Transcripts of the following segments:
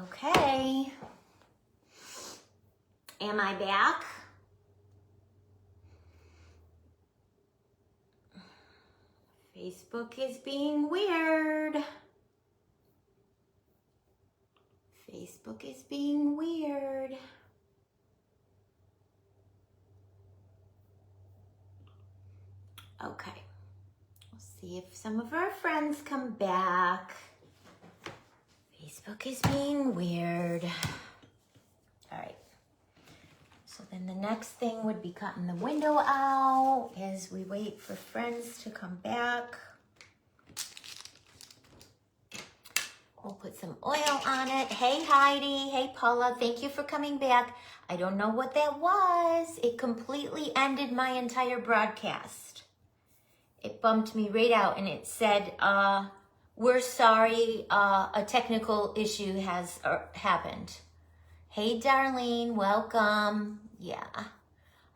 Okay. Am I back? Facebook is being weird. Facebook is being weird. Okay. We'll see if some of our friends come back. Facebook is being weird. All right. So then the next thing would be cutting the window out as we wait for friends to come back. We'll put some oil on it. Hey, Heidi. Hey, Paula. Thank you for coming back. I don't know what that was. It completely ended my entire broadcast. It bumped me right out and it said, we're sorry, a technical issue has happened. Hey, Darlene, welcome. Yeah,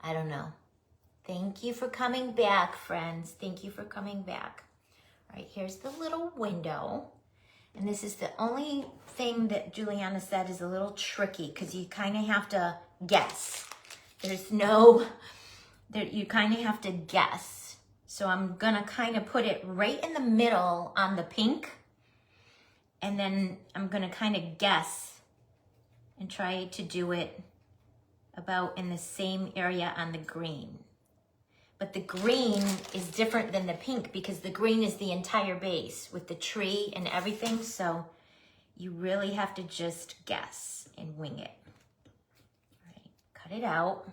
I don't know. Thank you for coming back, friends. Thank you for coming back. All right, here's the little window. And this is the only thing that Juliana said is a little tricky because you kind of have to guess. You kind of have to guess. So I'm gonna kind of put it right in the middle on the pink. And then I'm gonna kind of guess and try to do it about in the same area on the green. But the green is different than the pink because the green is the entire base with the tree and everything. So you really have to just guess and wing it. All right, cut it out.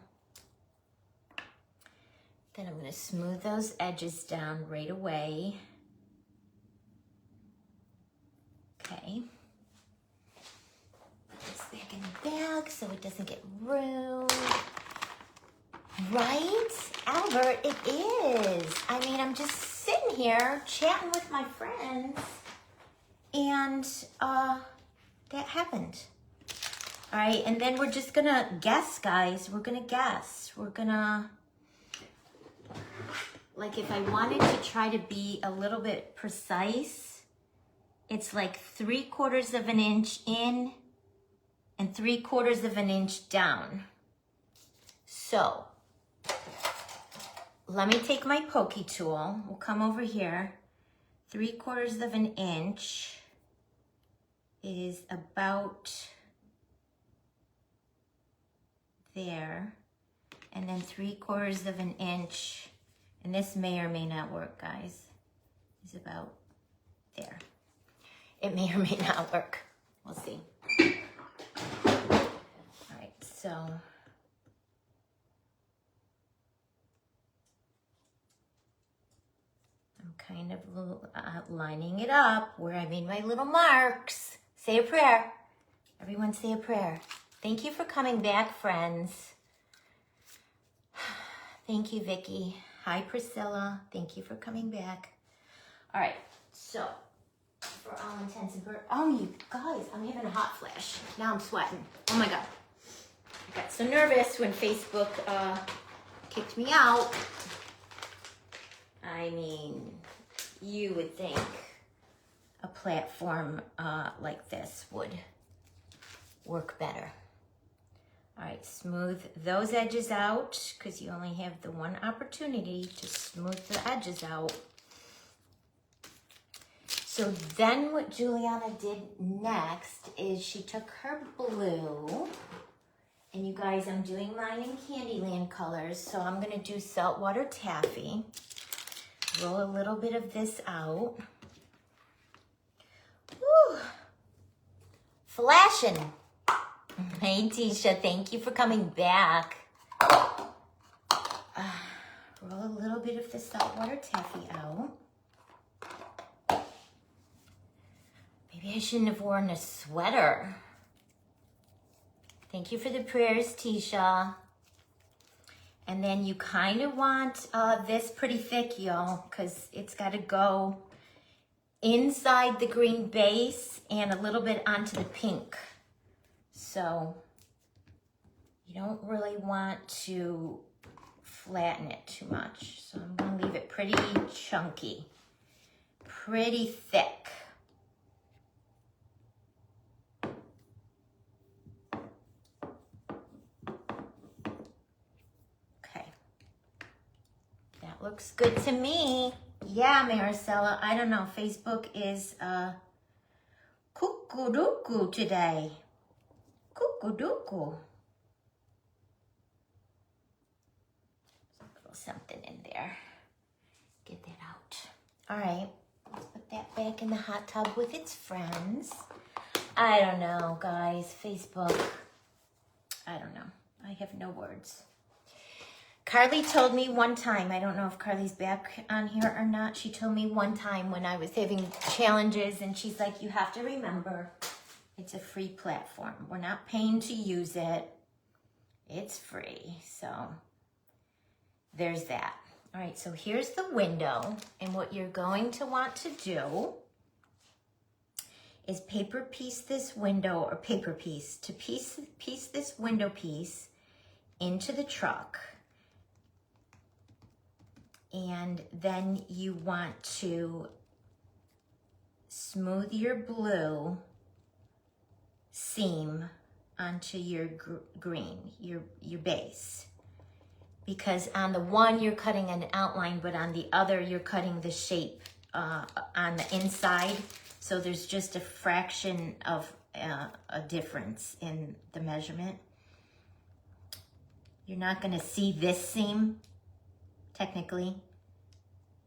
Then I'm gonna smooth those edges down right away. Okay. Put this back in the bag so it doesn't get ruined. Right, Albert, it is. I mean, I'm just sitting here chatting with my friends and that happened. All right, and then we're just gonna guess, guys. We're gonna guess. We're gonna, like if I wanted to try to be a little bit precise, it's like 3/4 of an inch in and 3/4 of an inch down. So, let me take my pokey tool. We'll come over here. 3/4 of an inch is about there. And then 3/4 of an inch, and this may or may not work, guys, is about there. It may or may not work. We'll see. All right, so kind of lining it up where I made my little marks. Say a prayer. Everyone say a prayer. Thank you for coming back, friends. Thank you, Vicki. Hi, Priscilla. Thank you for coming back. All right, so for all intents and purposes, oh, you guys, I'm having a hot flash. Now I'm sweating. Oh my God. I got so nervous when Facebook kicked me out. I mean, you would think a platform like this would work better. All right, smooth those edges out because you only have the one opportunity to smooth the edges out. So then what Juliana did next is she took her blue, and you guys, I'm doing mine in Candyland colors, so I'm gonna do saltwater taffy. Roll a little bit of this out. Woo! Flashing. Hey, Tisha, thank you for coming back. Roll a little bit of the saltwater taffy out. Maybe I shouldn't have worn a sweater. Thank you for the prayers, Tisha. And then you kind of want this pretty thick, y'all, because it's got to go inside the green base and a little bit onto the pink. So you don't really want to flatten it too much. So I'm going to leave it pretty chunky, pretty thick. Looks good to me. Yeah, Maricela, I don't know. Facebook is cuckoo-doo-coo today. Cuckoo-doo-coo. Something in there. Get that out. All right, let's put that back in the hot tub with its friends. I don't know, guys. Facebook, I don't know. I have no words. Carly told me one time, I don't know if Carly's back on here or not. She told me one time when I was having challenges, and she's like, you have to remember, it's a free platform. We're not paying to use it. It's free. So there's that. All right, so here's the window, and what you're going to want to do is paper piece this window, or paper piece, to piece this window piece into the truck. And then you want to smooth your blue seam onto your green, your base. Because on the one, you're cutting an outline, but on the other, you're cutting the shape on the inside. So there's just a fraction of a difference in the measurement. You're not gonna see this seam, technically,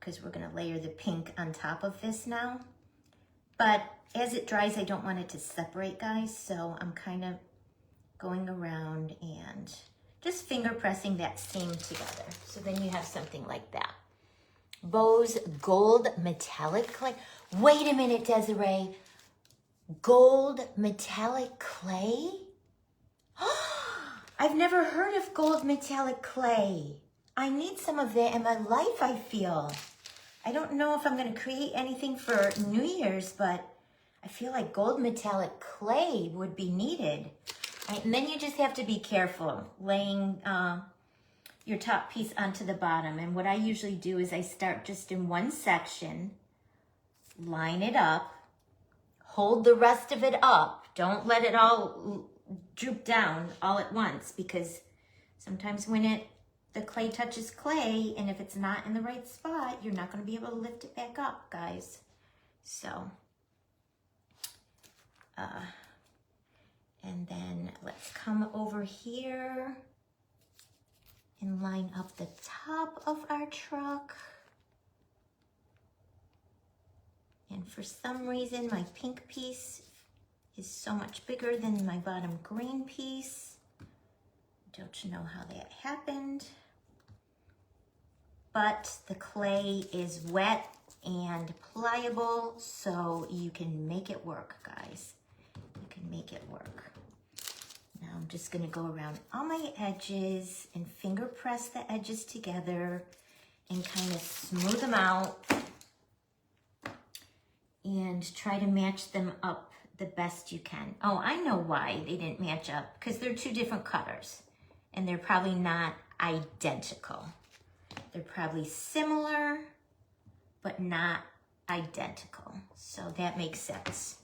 because we're gonna layer the pink on top of this now. But as it dries, I don't want it to separate, guys, so I'm kind of going around and just finger pressing that seam together. So then you have something like that. Bose Gold Metallic Clay. Wait a minute, Desiree. Gold Metallic Clay? I've never heard of gold metallic clay. I need some of that in my life, I feel. I don't know if I'm going to create anything for New Year's, but I feel like gold metallic clay would be needed. And then you just have to be careful laying your top piece onto the bottom. And what I usually do is I start just in one section, line it up, hold the rest of it up. Don't let it all droop down all at once, because sometimes when the clay touches clay, and if it's not in the right spot, you're not going to be able to lift it back up, guys. So, and then let's come over here and line up the top of our truck. And for some reason, my pink piece is so much bigger than my bottom green piece. Don't know how that happened. But the clay is wet and pliable, so you can make it work, guys. You can make it work. Now I'm just gonna go around all my edges and finger press the edges together and kind of smooth them out and try to match them up the best you can. Oh, I know why they didn't match up, because they're two different cutters and they're probably not identical. They're probably similar, but not identical. So that makes sense.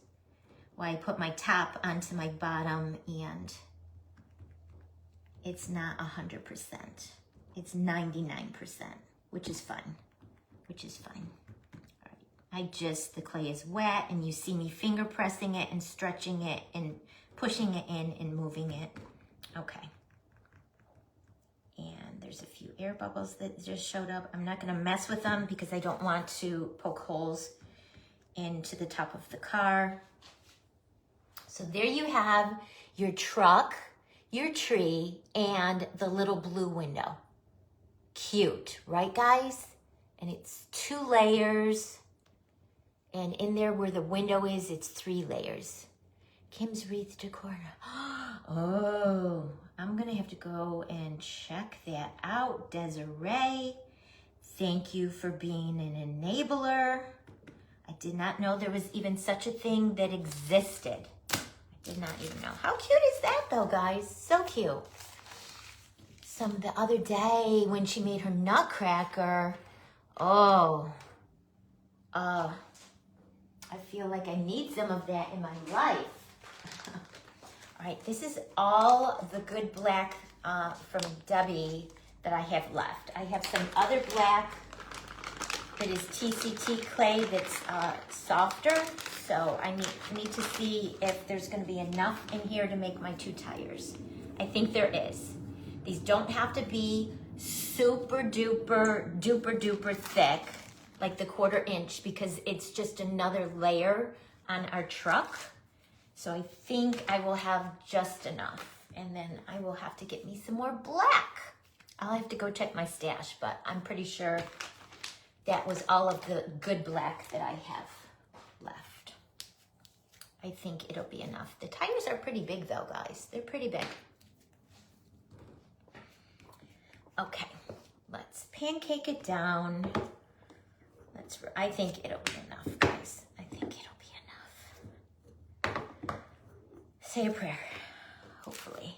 Why I put my top onto my bottom and it's not 100%. It's 99%, which is fun, which is fine. All right. The clay is wet and you see me finger pressing it and stretching it and pushing it in and moving it. Okay. And there's a few air bubbles that just showed up. I'm not gonna mess with them because I don't want to poke holes into the top of the car. So there you have your truck, your tree, and the little blue window. Cute, right guys? And it's 2 layers. And in there where the window is, it's 3 layers. Kim's Wreath Decor. Oh, I'm gonna have to go and check that out, Desiree. Thank you for being an enabler. I did not know there was even such a thing that existed. I did not even know. How cute is that though, guys? So cute. The other day when she made her nutcracker, I feel like I need some of that in my life. All right, this is all the good black from Debbie that I have left. I have some other black that is TCT clay that's softer. So I need to see if there's gonna be enough in here to make my 2 tires. I think there is. These don't have to be super duper thick, like the 1/4 inch, because it's just another layer on our truck. So I think I will have just enough. And then I will have to get me some more black. I'll have to go check my stash, but I'm pretty sure that was all of the good black that I have left. I think it'll be enough. The tires are pretty big though, guys. They're pretty big. Okay, let's pancake it down. I think it'll be enough, guys. I think it'll be enough. Say a prayer, hopefully.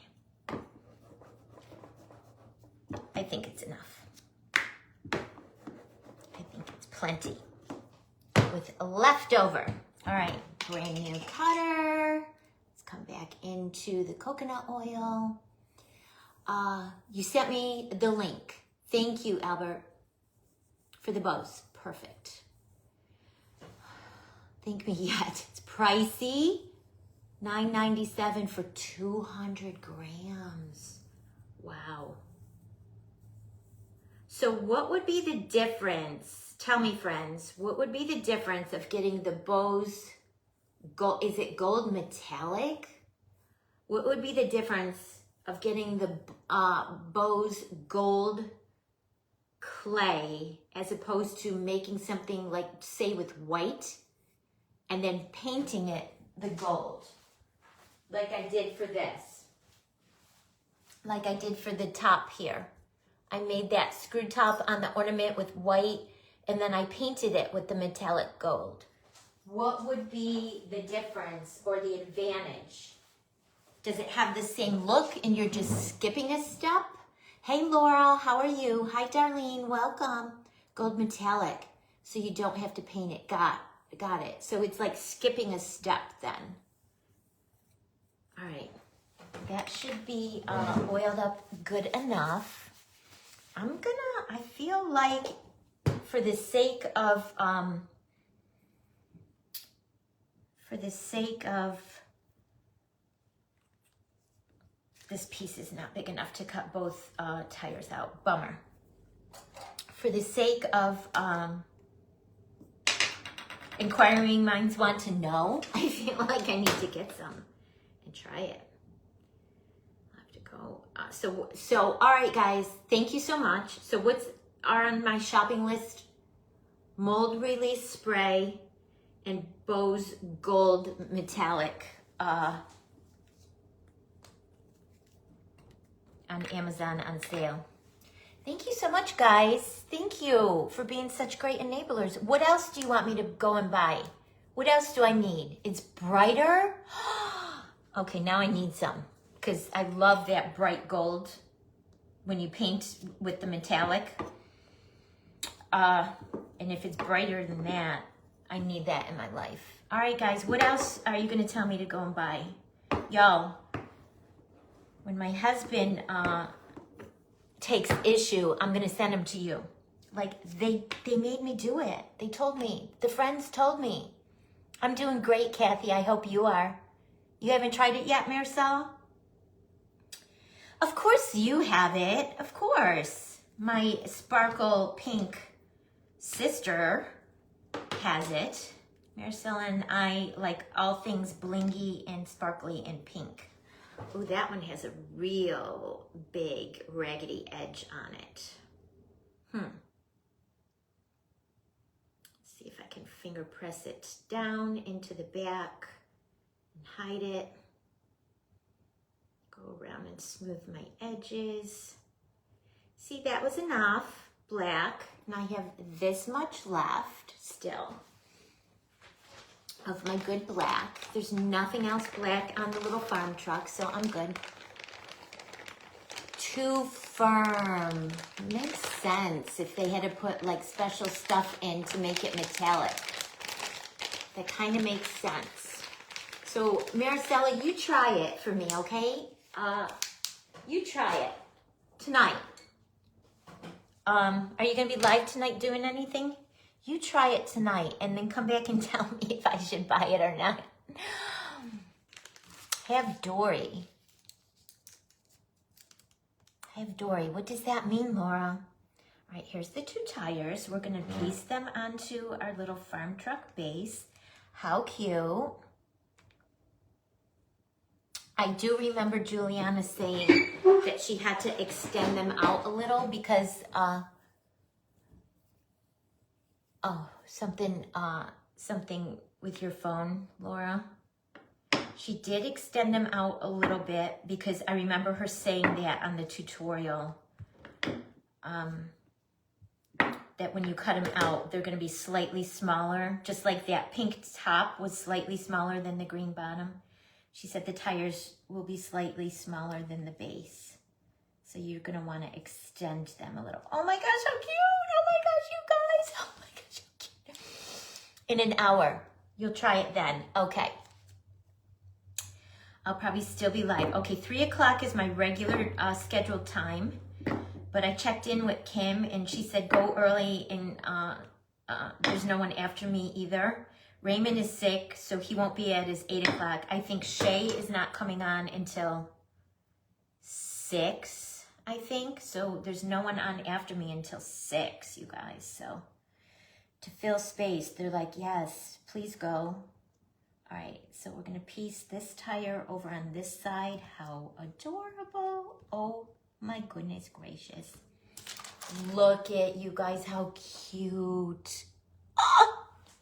I think it's enough. I think it's plenty. With a leftover. All right, brand new cutter. Let's come back into the coconut oil. You sent me the link. Thank you, Albert, for the bows. Perfect. Thank me yet. It's pricey. $9.97 for 200 grams. Wow. So what would be the difference? Tell me, friends, what would be the difference of getting the bows gold? Is it gold metallic? What would be the difference of getting the bows gold clay as opposed to making something like, say, with white and then painting it the gold, like I did for this, like I did for the top here? I made that screw top on the ornament with white, and then I painted it with the metallic gold. What would be the difference or the advantage? Does it have the same look and you're just skipping a step? Hey, Laurel, how are you? Hi, Darlene, welcome. Gold metallic, so you don't have to paint it. Got it. So it's like skipping a step then. All right, that should be oiled up good enough. I feel like for the sake of, this piece is not big enough to cut both tires out. Bummer. For the sake of inquiring minds want to know, I feel like I need to get some and try it. I'll have to go. So all right, guys, thank you so much. So what's on my shopping list? Mold release spray and Bose gold metallic on Amazon on sale. Thank you so much, guys. Thank you for being such great enablers. What else do you want me to go and buy? What else do I need? It's brighter? Okay, now I need some because I love that bright gold when you paint with the metallic. And if it's brighter than that, I need that in my life. All right, guys, what else are you going to tell me to go and buy? Y'all, when my husband takes issue, I'm going to send him to you. Like, they made me do it. They told me. The friends told me. I'm doing great, Kathy. I hope you are. You haven't tried it yet, Marcel? Of course you have it. Of course. My sparkle pink sister has it. Marcel and I like all things blingy and sparkly and pink. Oh, that one has a real big raggedy edge on it. See if I can finger press it down into the back and hide it. Go around and smooth my edges. See, that was enough black. And I have this much left still of my good black. There's nothing else black on the little farm truck, so I'm good. Too firm. Makes sense if they had to put like special stuff in to make it metallic. That kind of makes sense. So Maricela, you try it for me, okay? You try it tonight. Are you gonna be live tonight doing anything? You try it tonight and then come back and tell me if I should buy it or not. Have Dory. Have Dory. What does that mean, Laura? All right, here's the 2 tires. We're going to piece them onto our little farm truck base. How cute. I do remember Juliana saying that she had to extend them out a little because, something with your phone, Laura. She did extend them out a little bit because I remember her saying that on the tutorial, that when you cut them out, they're going to be slightly smaller, just like that pink top was slightly smaller than the green bottom. She said the tires will be slightly smaller than the base. So you're going to want to extend them a little. Oh my gosh, how cute. Oh my gosh, you guys. Oh my gosh, how cute. In an hour. You'll try it then. Okay. I'll probably still be live. Okay, 3 o'clock is my regular scheduled time. But I checked in with Kim and she said go early and there's no one after me either. Raymond is sick, so he won't be at his 8 o'clock. I think Shay is not coming on until 6, I think. So there's no one on after me until 6, you guys. So to fill space, they're like, yes, please go. All right, so we're going to piece this tire over on this side. How adorable. Oh my goodness gracious. Look at you guys, how cute. Oh!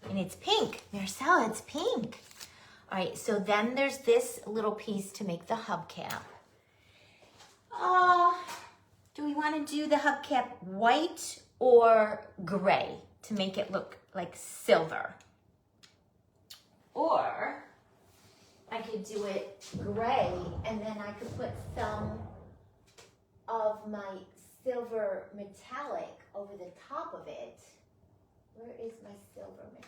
And it's pink. Marcella, it's pink. All right, so then there's this little piece to make the hubcap. Do we want to do the hubcap white or gray to make it look like silver? Or I could do it gray and then I could put some of my silver metallic over the top of it. Where is my silver metallic?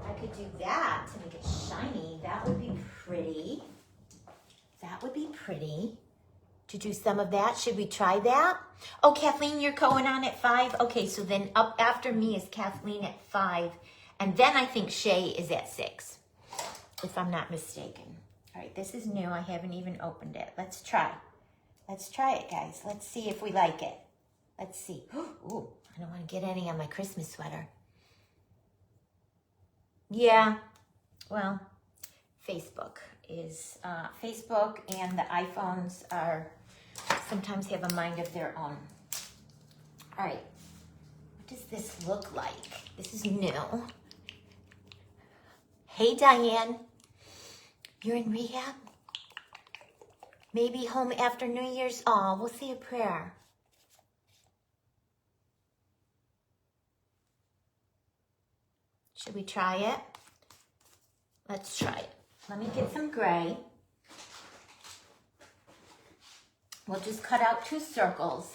I could do that to make it shiny. That would be pretty. That would be pretty. To do some of that. Should we try that? Oh, Kathleen, you're going on at 5? Okay, so then up after me is Kathleen at 5. And then I think Shay is at 6, if I'm not mistaken. All right, this is new. I haven't even opened it. Let's try. Let's try it, guys. Let's see if we like it. Let's see. Ooh, I don't want to get any on my Christmas sweater. Yeah, well, Facebook and the iPhones are sometimes have a mind of their own. All right, what does this look like? This is new. Hey, Diane, you're in rehab? Maybe home after New Year's? Oh, we'll say a prayer. Should we try it? Let's try it. Let me get some gray. We'll just cut out 2 circles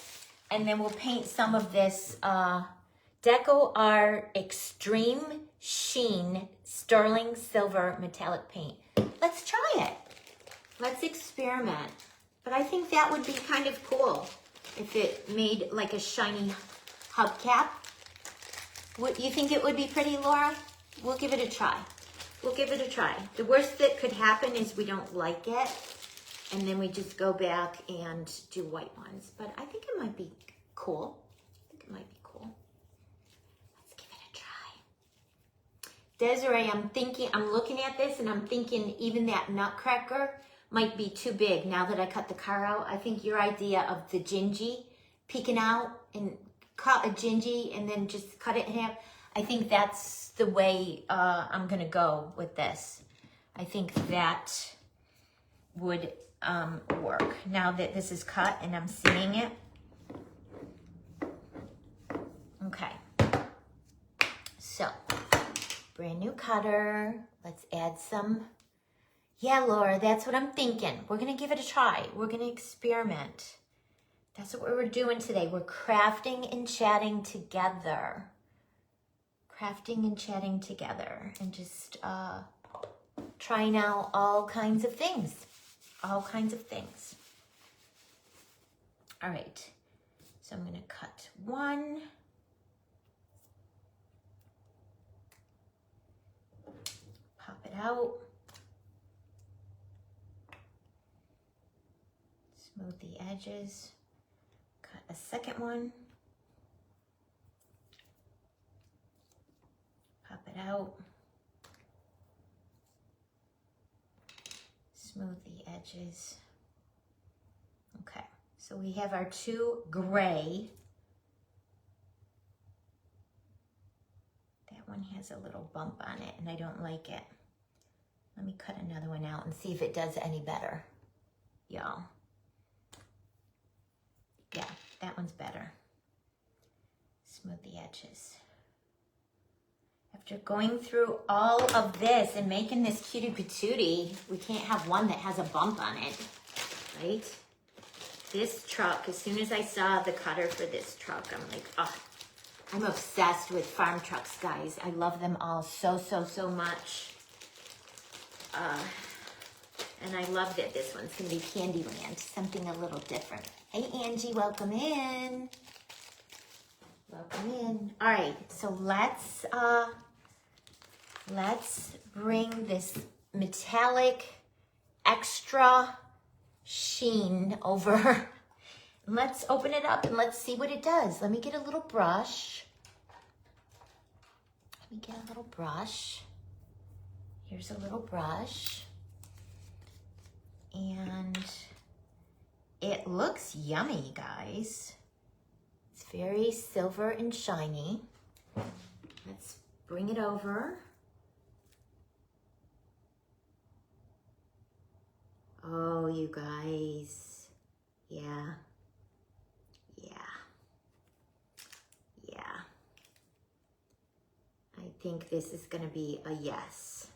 and then we'll paint some of this Deco Art Extreme Sheen Sterling Silver Metallic Paint. Let's try it. Let's experiment. But I think that would be kind of cool if it made like a shiny hubcap. What, you think it would be pretty, Laura? We'll give it a try. We'll give it a try. The worst that could happen is we don't like it, and then we just go back and do white ones. But I think it might be cool. I think it might be cool. Let's give it a try. Desiree, I'm looking at this and I'm thinking even that nutcracker might be too big now that I cut the car out. I think your idea of the gingy peeking out and cut a gingy and then just cut it in half, I think that's the way I'm gonna go with this. I think that would work. Now that this is cut and I'm seeing it. Okay. So, brand new cutter. Let's add some. Yeah, Laura, that's what I'm thinking. We're gonna give it a try. We're gonna experiment. That's what we're doing today. We're crafting and chatting together. Crafting and chatting together and just trying out all kinds of things. All kinds of things. All right. So I'm going to cut 1. out. Smooth the edges. Cut a second one. Pop it out. Smooth the edges. Okay, so we have our two gray. That one has a little bump on it and I don't like it. Let me cut another one out and see if it does any better, y'all. Yeah, that one's better. Smooth the edges. After going through all of this and making this cutie patootie, we can't have one that has a bump on it, right? This truck, as soon as I saw the cutter for this truck, I'm like, oh, I'm obsessed with farm trucks, guys. I love them all so, so, so much. And I love that this one's gonna be Candyland, something a little different. Hey, Angie, welcome in. Welcome in. All right, so let's bring this metallic extra sheen over. Let's open it up and let's see what it does. Let me get a little brush. Let me get a little brush. Here's a little brush. And it looks yummy, guys. It's very silver and shiny. Let's bring it over. Oh, you guys. Yeah. Yeah. Yeah. I think this is going to be a yes.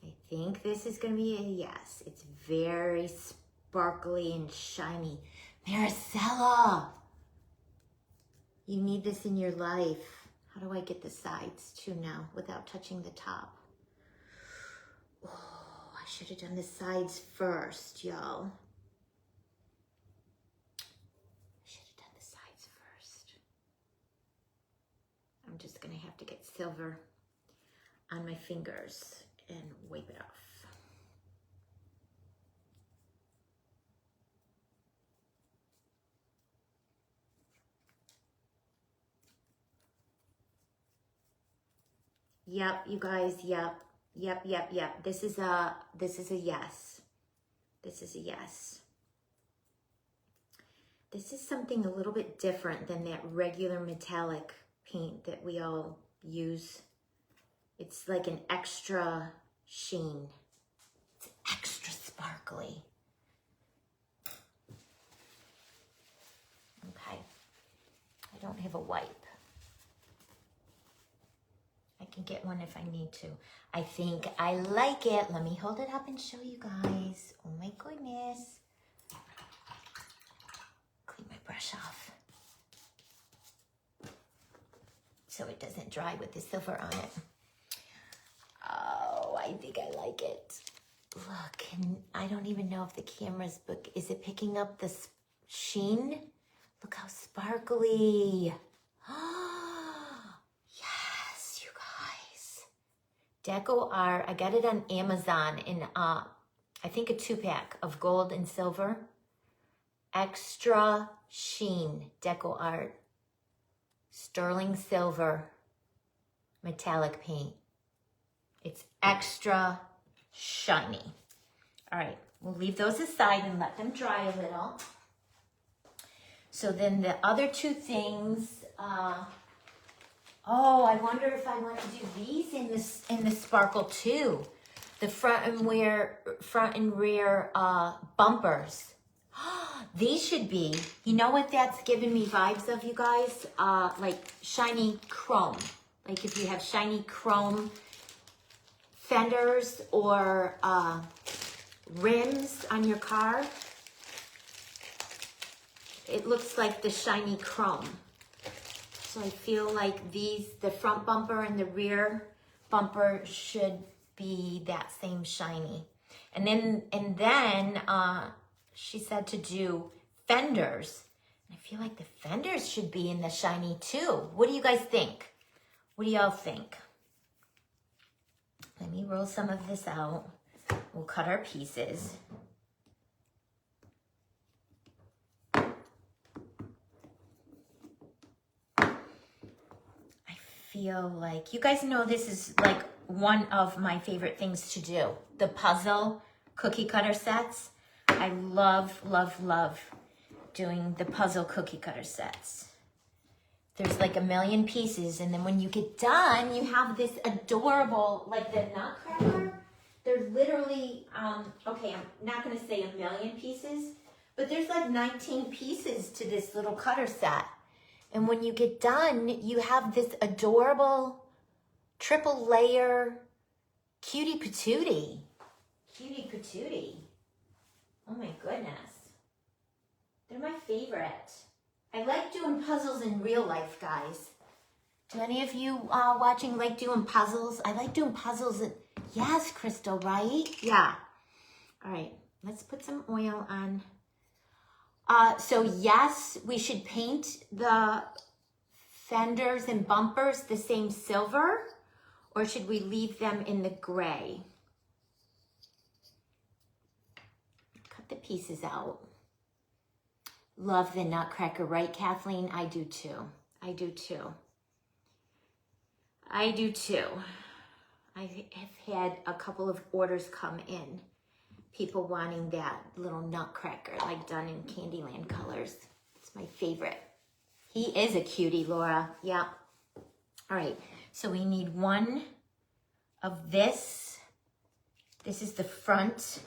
I think this is going to be a yes. It's very sparkly and shiny. Maricela, you need this in your life. How do I get the sides too now without touching the top? Oh, I should have done the sides first, y'all. I should have done the sides first. I'm just going to have to get silver on my fingers and wipe it off. Yep, you guys, yep. This is a yes. This is a yes. This is something a little bit different than that regular metallic paint that we all use. It's like an extra sheen. It's extra sparkly. Okay. I don't have a wipe. I can get one if I need to. I think I like it. Let me hold it up and show you guys. Oh my goodness. Clean my brush off so it doesn't dry with the silver on it. Oh, I think I like it. Look, and I don't even know if the camera's is it picking up the sheen? Look how sparkly. Yes, you guys. Deco Art, I got it on Amazon in, I think a 2-pack of gold and silver. Extra sheen, Deco Art. Sterling silver, metallic paint. It's extra shiny. All right, we'll leave those aside and let them dry a little. So then the other two things, oh, I wonder if I want to do these in the sparkle too. The front and rear bumpers. These should be, you know what that's giving me vibes of, you guys? Like shiny chrome. Like if you have shiny chrome fenders or rims on your car, it looks like the shiny chrome. So I feel like the front bumper and the rear bumper should be that same shiny. And then she said to do fenders. I feel like the fenders should be in the shiny too. What do you guys think? What do y'all think? Let me roll some of this out. We'll cut our pieces. I feel like, you guys know this is like one of my favorite things to do. The puzzle cookie cutter sets. I love, love, love doing the puzzle cookie cutter sets. There's like a million pieces, and then when you get done, you have this adorable, like the nutcracker. They're literally, okay, I'm not gonna say a million pieces, but there's like 19 pieces to this little cutter set. And when you get done, you have this adorable triple layer cutie patootie. Cutie patootie. Oh my goodness. They're my favorite. I like doing puzzles in real life, guys. Do any of you watching like doing puzzles? I like doing puzzles. Yes, Crystal, right? Yeah. All right, let's put some oil on. So yes, we should paint the fenders and bumpers the same silver, or should we leave them in the gray? Cut the pieces out. Love the nutcracker, right, Kathleen? I do too. I do too. I do too. I have had a couple of orders come in. People wanting that little nutcracker, like done in Candyland colors. It's my favorite. He is a cutie, Laura. Yeah. All right. So we need one of this. This is the front.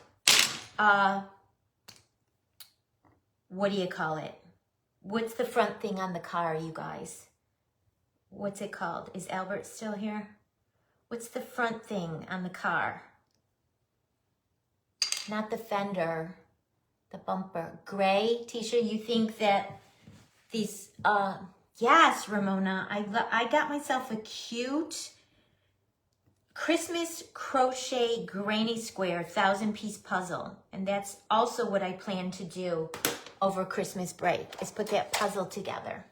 What do you call it? What's the front thing on the car, you guys? What's it called? Is Albert still here? What's the front thing on the car? Not the fender, the bumper. Gray. Tisha, you think that these, yes, Ramona, I got myself a cute Christmas crochet granny square 1,000-piece puzzle. And that's also what I plan to do over Christmas break, is put that puzzle together.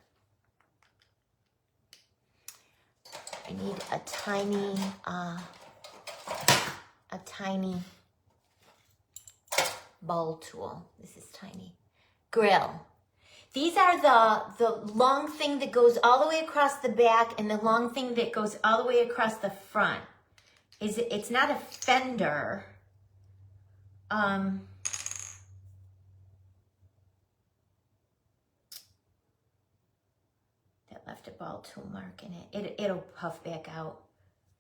I need a tiny bowl tool. This is tiny. Grill. These are the long thing that goes all the way across the back and the long thing that goes all the way across the front. It's not a fender. That left a ball tool mark in it. It'll puff back out.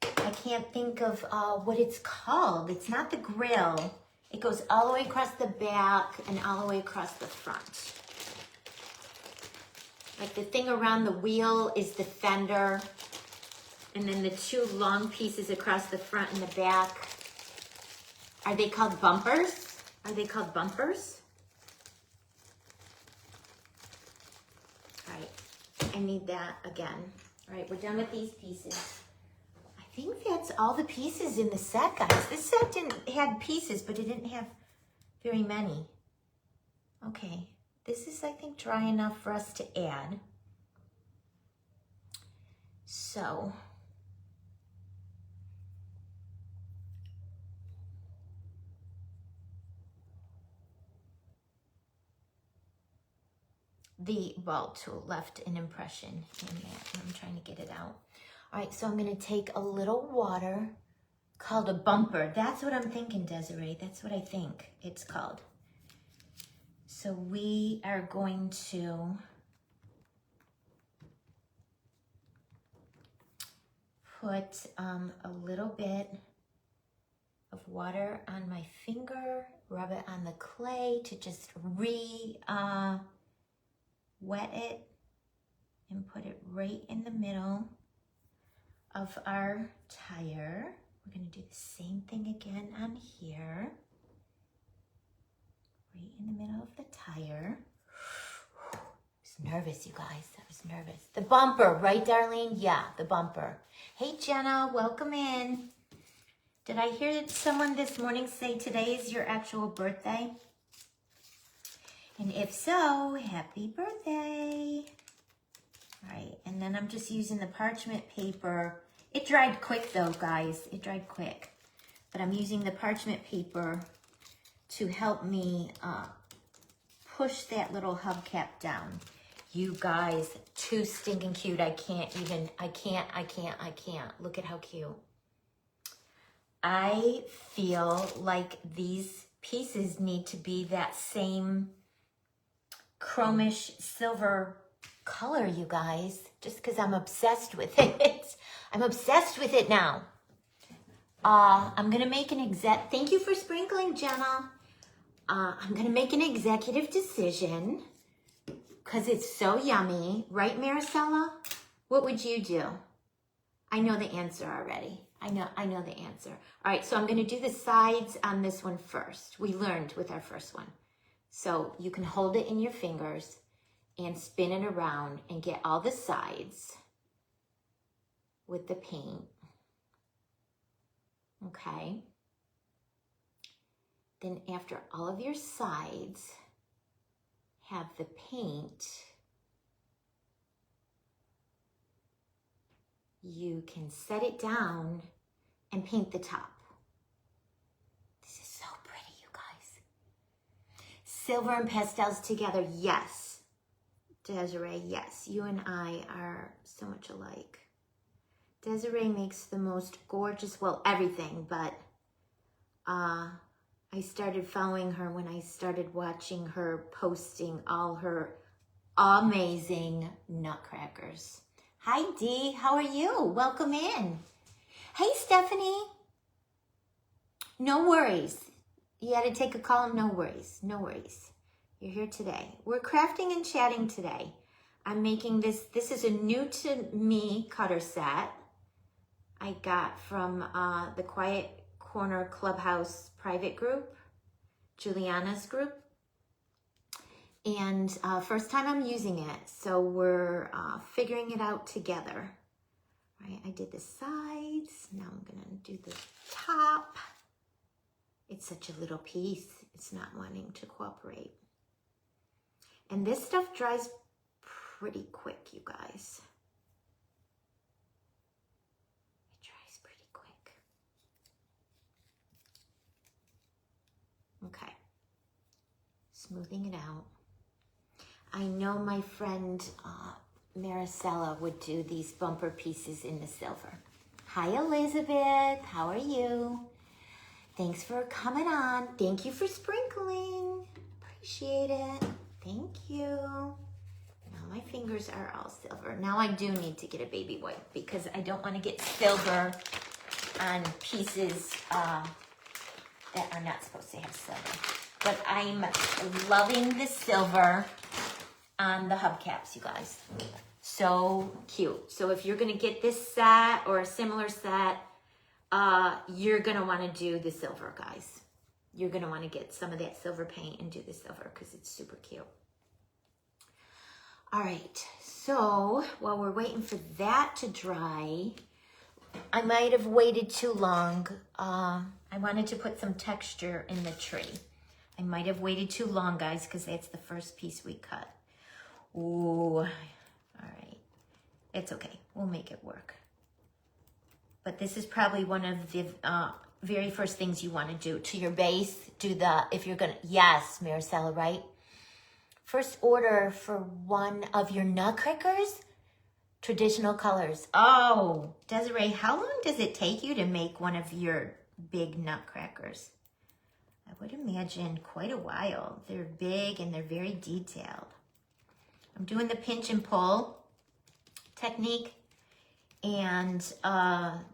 I can't think of what it's called. It's not the grill. It goes all the way across the back and all the way across the front. Like the thing around the wheel is the fender. And then the two long pieces across the front and the back. Are they called bumpers? Are they called bumpers? All right, I need that again. All right, we're done with these pieces. I think that's all the pieces in the set, guys. This set had pieces, but it didn't have very many. Okay, this is, I think, dry enough for us to add. So, the ball tool left an impression in that. I'm trying to get it out. All right, so I'm gonna take a little water called a bumper. That's what I'm thinking, Desiree. That's what I think it's called. So we are going to put a little bit of water on my finger, rub it on the clay to just wet it and put it right in the middle of our tire. We're going to do the same thing again on here. Right in the middle of the tire. I was nervous, you guys. I was nervous. The bumper, right, Darlene? Yeah, the bumper. Hey, Jenna, welcome in. Did I hear someone this morning say today is your actual birthday? And if so, happy birthday. All right, and then I'm just using the parchment paper It dried quick though, guys. It dried quick. But I'm using the parchment paper to help me push that little hubcap down. You guys, too stinking cute. I can't. Look at how cute. I feel like these pieces need to be that same chromish silver color, you guys, just because I'm obsessed with it. I'm obsessed with it now. I'm gonna make an thank you for sprinkling, Jenna. I'm gonna make an executive decision because it's so yummy, right, Maricela? What would you do? I know the answer already. I know the answer. All right, so I'm gonna do the sides on this one first. We learned with our first one. So you can hold it in your fingers and spin it around and get all the sides with the paint. Okay. Then after all of your sides have the paint, you can set it down and paint the top. This is so pretty, you guys. Silver and pastels together, yes. Desiree, yes. You and I are so much alike. Desiree makes the most gorgeous, well, everything, but I started following her when I started watching her posting all her amazing nutcrackers. Hi, Dee. How are you? Welcome in. Hey, Stephanie. No worries. You had to take a call. No worries. No worries. You're here today. We're crafting and chatting today. I'm making this. This is a new to me cutter set I got from the Quiet Corner Clubhouse private group, Juliana's group. And first time I'm using it, so we're figuring it out together. Right, I did the sides, now I'm gonna do the top. It's such a little piece, it's not wanting to cooperate. And this stuff dries pretty quick, you guys. It dries pretty quick. Okay, smoothing it out. I know my friend Maricela would do these bumper pieces in the silver. Hi, Elizabeth. How are you? Thanks for coming on. Thank you for sprinkling. Appreciate it. Thank you. Now my fingers are all silver. Now I do need to get a baby wipe because I don't want to get silver on pieces that are not supposed to have silver. But I'm loving the silver on the hubcaps, you guys. So cute. So if you're gonna get this set or a similar set, you're gonna wanna do the silver, guys. You're gonna wanna get some of that silver paint and do the silver because it's super cute. All right, so while we're waiting for that to dry, I might have waited too long. I wanted to put some texture in the tree. I might have waited too long, guys, because that's the first piece we cut. Ooh, all right. It's okay. We'll make it work. But this is probably one of the very first things you want to do to your base. Do the, if you're going to, yes, Maricela, right? First order for one of your nutcrackers, traditional colors. Oh, Desiree, how long does it take you to make one of your big nutcrackers? I would imagine quite a while. They're big and they're very detailed. I'm doing the pinch and pull technique, and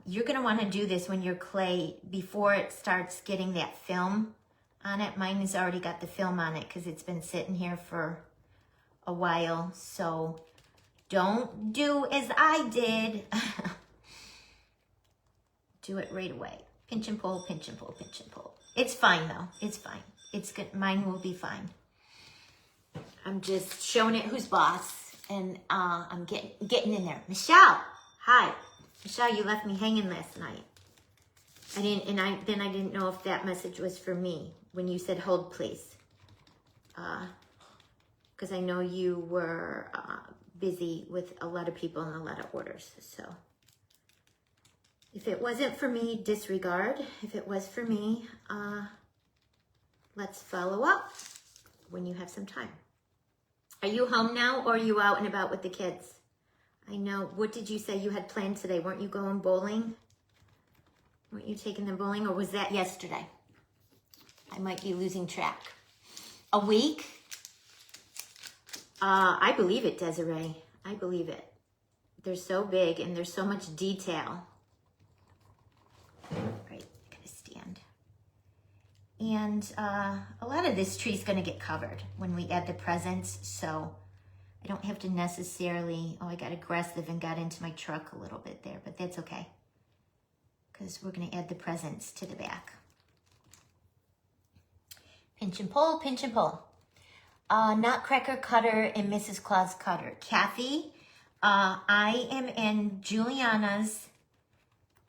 you're gonna wanna do this when your clay, before it starts getting that film on it. Mine has already got the film on it because it's been sitting here for a while, so don't do as I did. Do it right away. Pinch and pull, pinch and pull, pinch and pull. It's fine though, it's fine. It's good, mine will be fine. I'm just showing it who's boss, and I'm getting in there. Michelle, hi. Michelle, you left me hanging last night. I didn't know if that message was for me when you said hold please. Because I know you were busy with a lot of people and a lot of orders, so. If it wasn't for me, disregard. If it was for me, let's follow up when you have some time. Are you home now or are you out and about with the kids? I know. What did you say you had planned today? Weren't you going bowling? Weren't you taking them bowling, or was that yesterday? I might be losing track. A week? I believe it, Desiree. I believe it. They're so big and there's so much detail. All right, I gotta stand. And a lot of this tree's gonna get covered when we add the presents, so I don't have to necessarily, I got aggressive and got into my truck a little bit there, but that's okay, because we're gonna add the presents to the back. Pinch and pull, pinch and pull. Nutcracker cutter and Mrs. Claus cutter. Kathy, I am in Juliana's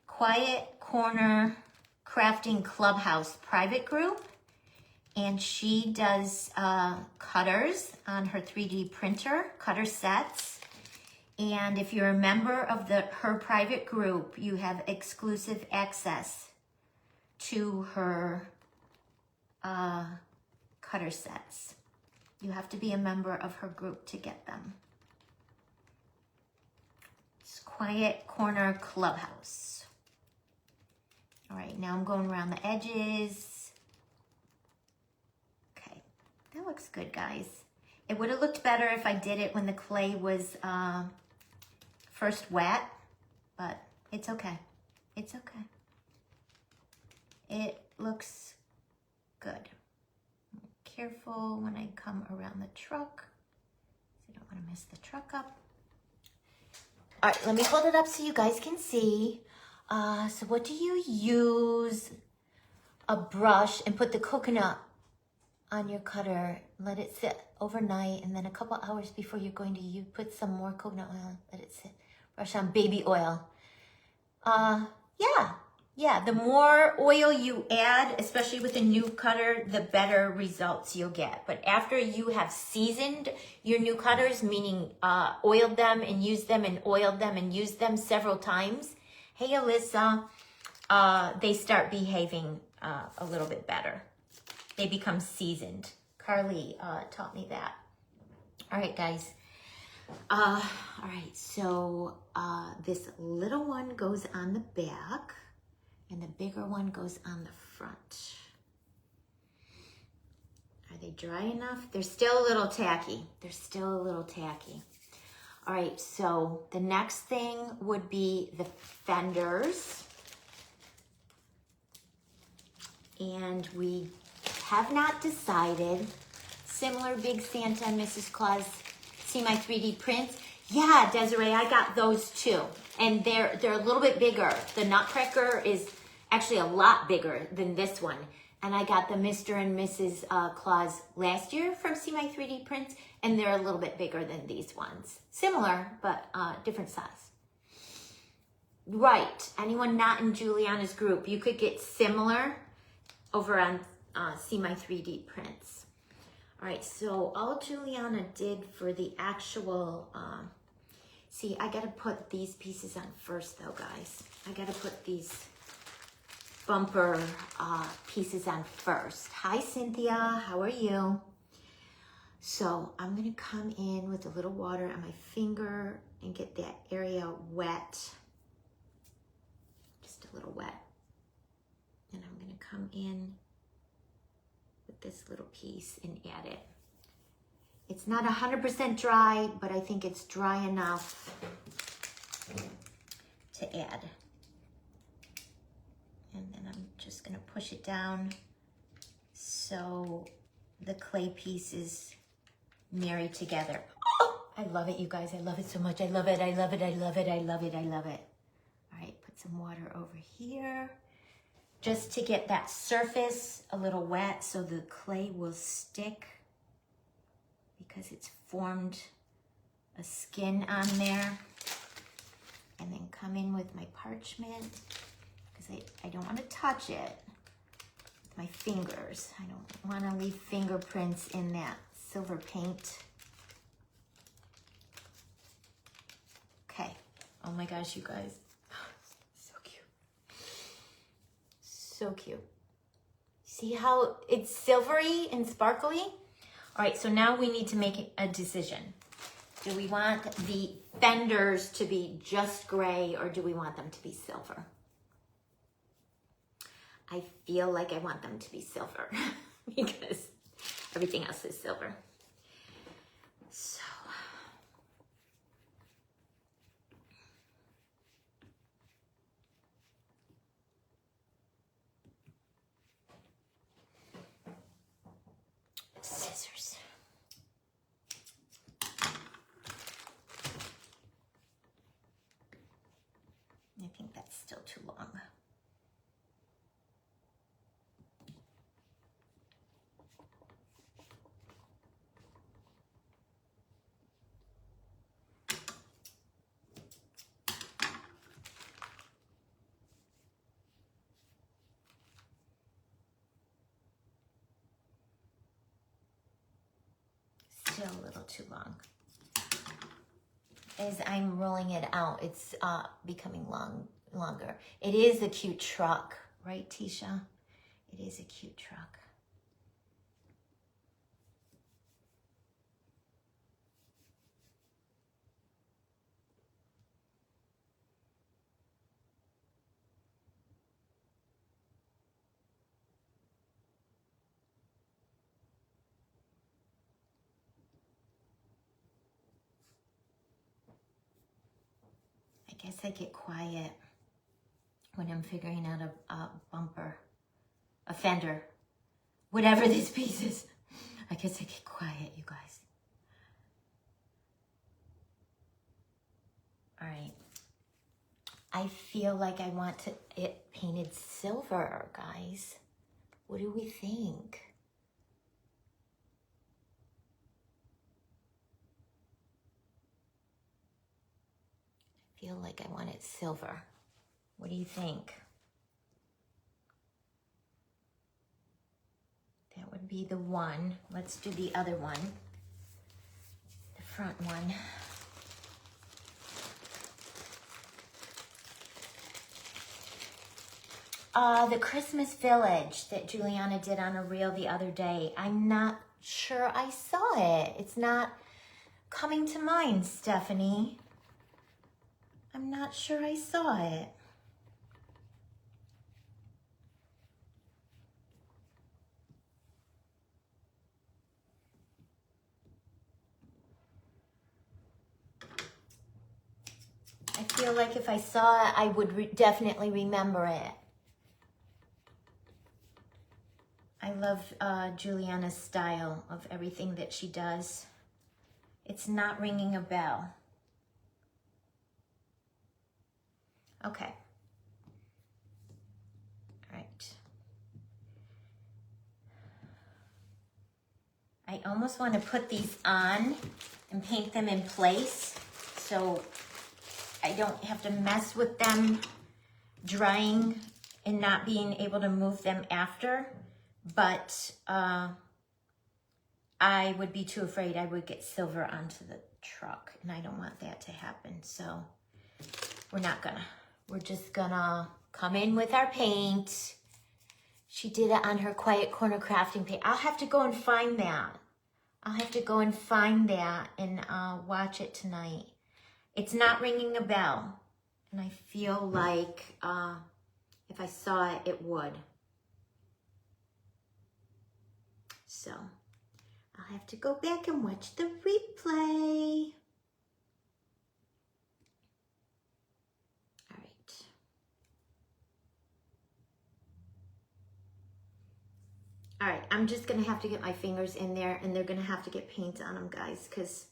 Quiet Corner Crafting Clubhouse private group, and she does cutters on her 3D printer, cutter sets. And if you're a member of her private group, you have exclusive access to her cutter sets. You have to be a member of her group to get them. It's Quiet Corner Clubhouse. All right, now I'm going around the edges. Okay, that looks good, guys. It would have looked better if I did it when the clay was first wet, but it's okay. It's okay. It looks good. Careful when I come around the truck. I don't want to mess the truck up. All right, let me hold it up so you guys can see. So what do you use? A brush, and put the coconut on your cutter. Let it sit overnight, and then a couple hours before you're going to use, put some more coconut oil. Let it sit. Brush on baby oil. Yeah, the more oil you add, especially with a new cutter, the better results you'll get. But after you have seasoned your new cutters, meaning oiled them and used them and oiled them and used them several times, hey Alyssa, they start behaving a little bit better. They become seasoned. Carly taught me that. All right, guys. All right, so this little one goes on the back, and the bigger one goes on the front. Are they dry enough? They're still a little tacky. They're still a little tacky. All right, so the next thing would be the fenders. And we have not decided. Similar Big Santa and Mrs. Claus. See my 3D prints? Yeah, Desiree, I got those too. And they're a little bit bigger. The Nutcracker is actually a lot bigger than this one. And I got the Mr. and Mrs. Claus last year from See My 3D Prints, and they're a little bit bigger than these ones. Similar, but different size. Right, anyone not in Juliana's group, you could get similar over on See My 3D Prints. All right, so all Juliana did for the actual, see, I gotta put these pieces on first though, guys. I gotta put these bumper pieces on first. Hi, Cynthia, how are you? So I'm gonna come in with a little water on my finger and get that area wet. Just a little wet. And I'm gonna come in with this little piece and add it. It's not 100% dry, but I think it's dry enough to add. And then I'm just gonna push it down so the clay pieces marry together. Oh, I love it, you guys. I love it so much. I love it, I love it, I love it, I love it, I love it. All right, put some water over here just to get that surface a little wet so the clay will stick because it's formed a skin on there. And then come in with my parchment because I don't want to touch it with my fingers. I don't want to leave fingerprints in that silver paint. Okay. Oh my gosh, you guys. So cute. So cute. See how it's silvery and sparkly? All right, so now we need to make a decision. Do we want the fenders to be just gray or do we want them to be silver? I feel like I want them to be silver because everything else is silver. So, scissors. I think that's still too long. Still a little too long. As I'm rolling it out, it's becoming longer. It is a cute truck, right, Tisha? It is a cute truck. I guess I get quiet when I'm figuring out a bumper, a fender, whatever this piece is. I guess I get quiet, you guys. All right. I feel like I want it painted silver, guys. What do we think? I feel like I want it silver. What do you think? That would be the one. Let's do the other one. The front one. The Christmas Village that Juliana did on a reel the other day. I'm not sure I saw it. It's not coming to mind, Stephanie. I'm not sure I saw it. I feel like if I saw it, I would definitely remember it. I love Juliana's style of everything that she does. It's not ringing a bell. Okay. All right. I almost want to put these on and paint them in place so I don't have to mess with them drying and not being able to move them after. But I would be too afraid I would get silver onto the truck, and I don't want that to happen. So we're not gonna. We're just gonna come in with our paint. She did it on her Quiet Corner crafting paint. I'll have to go and find that. I'll have to go and find that and watch it tonight. It's not ringing a bell, and I feel like if I saw it, it would. So I'll have to go back and watch the replay. All right. All right, I'm just gonna have to get my fingers in there, and they're gonna have to get paint on them, guys, because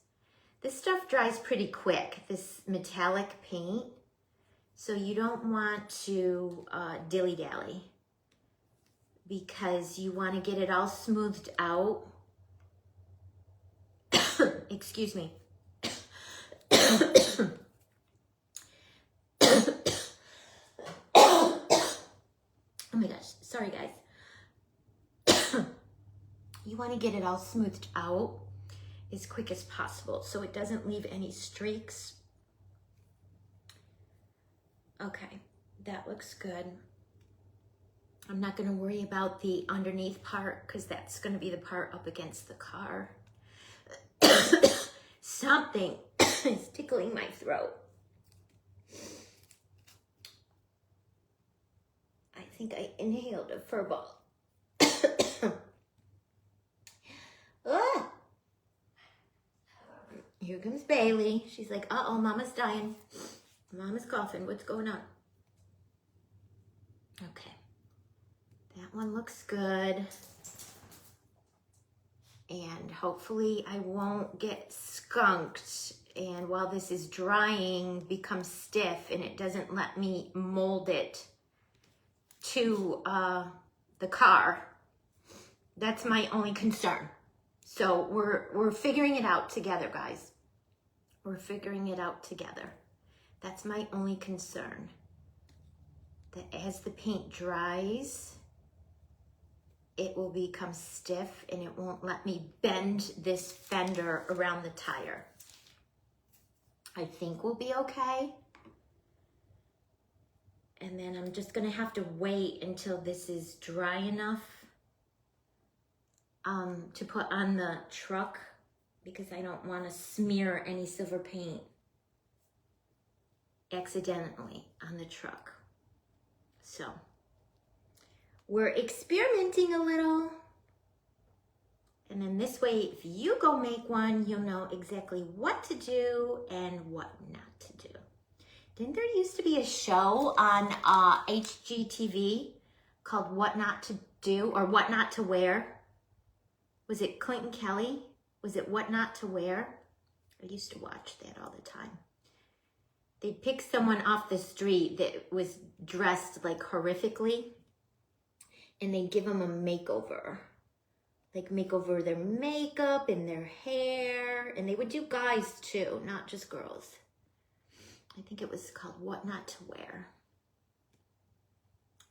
this stuff dries pretty quick, this metallic paint. So you don't want to dilly-dally, because you want to get it all smoothed out. Excuse me. Oh my gosh, sorry guys. You want to get it all smoothed out as quick as possible so it doesn't leave any streaks. Okay, that looks good. I'm not gonna worry about the underneath part because that's gonna be the part up against the car. Something is tickling my throat. I think I inhaled a fur ball. Ah! Here comes Bailey. She's like, uh-oh, Mama's dying. Mama's coughing. What's going on? Okay. That one looks good. And hopefully I won't get skunked. And while this is drying, become stiff and it doesn't let me mold it to the car. That's my only concern. So we're figuring it out together, guys. We're figuring it out together. That's my only concern. That as the paint dries, it will become stiff and it won't let me bend this fender around the tire. I think we'll be okay. And then I'm just gonna have to wait until this is dry enough to put on the truck because I don't want to smear any silver paint accidentally on the truck. So we're experimenting a little. And then this way, if you go make one, you'll know exactly what to do and what not to do. Didn't there used to be a show on HGTV called What Not to Do or What Not to Wear? Was it Clinton Kelly? Was it What Not to Wear? I used to watch that all the time. They'd pick someone off the street that was dressed like horrifically and they'd give them a makeover. Like make over their makeup and their hair. And they would do guys too, not just girls. I think it was called What Not to Wear.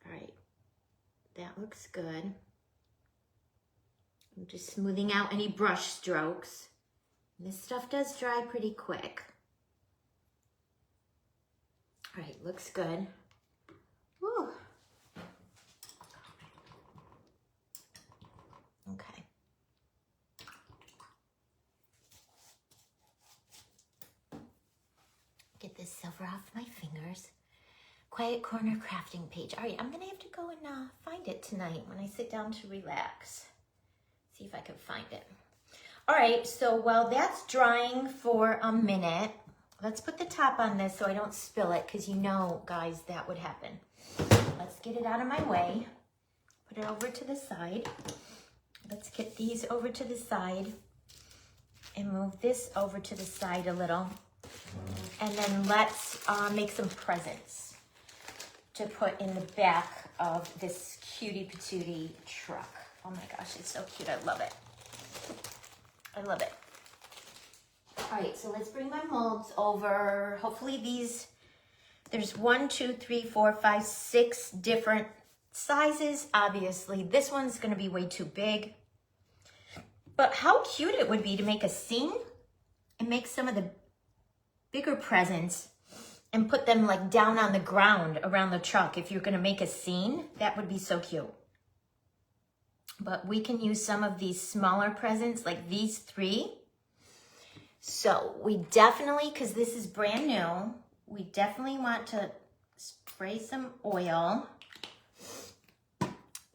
All right, that looks good. I'm just smoothing out any brush strokes. This stuff does dry pretty quick. All right, looks good. Woo. Okay. Get this silver off my fingers. Quiet Corner crafting page. All right, I'm gonna have to go and find it tonight when I sit down to relax. See if I can find it. All right, so while that's drying for a minute, let's put the top on this so I don't spill it because you know, guys, that would happen. Let's get it out of my way. Put it over to the side. Let's get these over to the side and move this over to the side a little. And then let's make some presents to put in the back of this cutie patootie truck. Oh my gosh, it's so cute. I love it. I love it. All right, so let's bring my molds over. Hopefully these, there's 1, 2, 3, 4, 5, 6 different sizes. Obviously, this one's gonna be way too big. But how cute it would be to make a scene and make some of the bigger presents and put them like down on the ground around the truck. If you're gonna make a scene, that would be so cute. But we can use some of these smaller presents like these 3. So we definitely, because this is brand new, we definitely want to spray some oil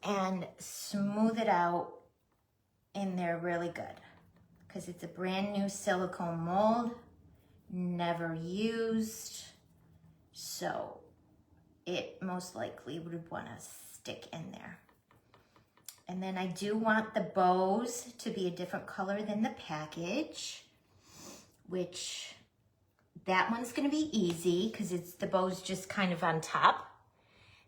and smooth it out in there really good. Because it's a brand new silicone mold, never used. So it most likely would want to stick in there. And then I do want the bows to be a different color than the package, which that one's gonna be easy because it's the bow's just kind of on top.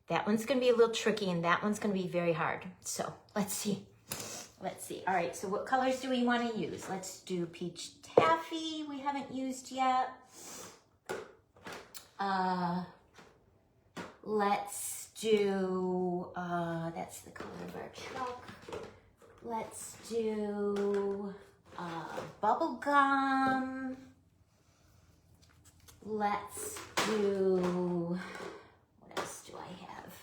That one's gonna be a little tricky and that one's gonna be very hard. So let's see. Let's see. All right, so what colors do we wanna use? Let's do peach taffy we haven't used yet. Let's do, that's the color of our truck. Let's do bubble gum. Let's do, what else do I have?